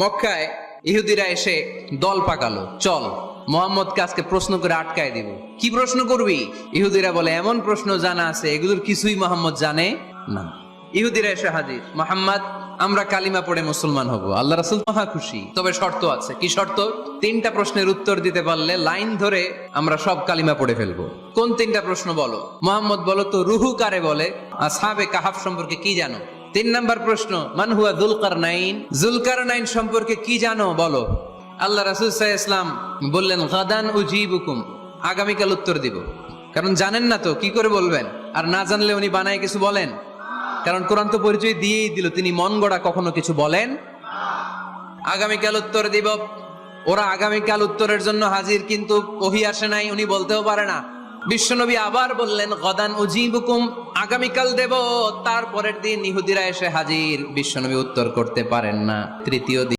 মক্কায় ইহুদিরা এসে দল পাকালো, চল মোহাম্মদকে আজকে প্রশ্ন করে আটকায় দিব। কি প্রশ্ন করবি? ইহুদিরা বলে এমন প্রশ্ন জানা আছে এগুলোর কিছুই মোহাম্মদ জানে না। ইহুদিরা এসে হাজির, মোহাম্মদ আমরা কালিমা পড়ে মুসলমান হব। আল্লাহ রাসূল মহা খুশি, তবে শর্ত আছে। কি শর্ত? 3টা প্রশ্নের উত্তর দিতে পারলে লাইন ধরে আমরা সব কালিমা পড়ে ফেলবো। কোন 3টা প্রশ্ন বলো? মোহাম্মদ বলো তো রুহু কারে বলে? আসহাবে কাহাফ সম্পর্কে কি জানো? 3 নাম্বার প্রশ্ন, মান হুয়া যুলকারনাইন, যুলকারনাইন সম্পর্কে কি জানো বলো। আল্লাহ রাসূল সাল্লাল্লাহু আলাইহি ওয়াসাল্লাম বললেন গাদান উজিবুকুম, আগামীকাল উত্তর দিব। কারণ জানেন না তো কি করে বলবেন, আর না জানলে উনি বানায় কিছু বলেন? কারণ কোরআন তো পরিচয় দিয়েই দিল তিনি মন গড়া কখনো কিছু বলেন। আগামীকাল উত্তর দিব। ওরা আগামীকাল উত্তরের জন্য হাজির, কিন্তু ওহী আসে নাই, উনি বলতেও পারে না। বিশ্বনবী আবার বললেন গাদান উজিবুকুম, আগামীকাল দেব। তারপরের দিন ইহুদিরা এসে হাজির, বিশ্বনবী উত্তর করতে পারেন না। তৃতীয় দিন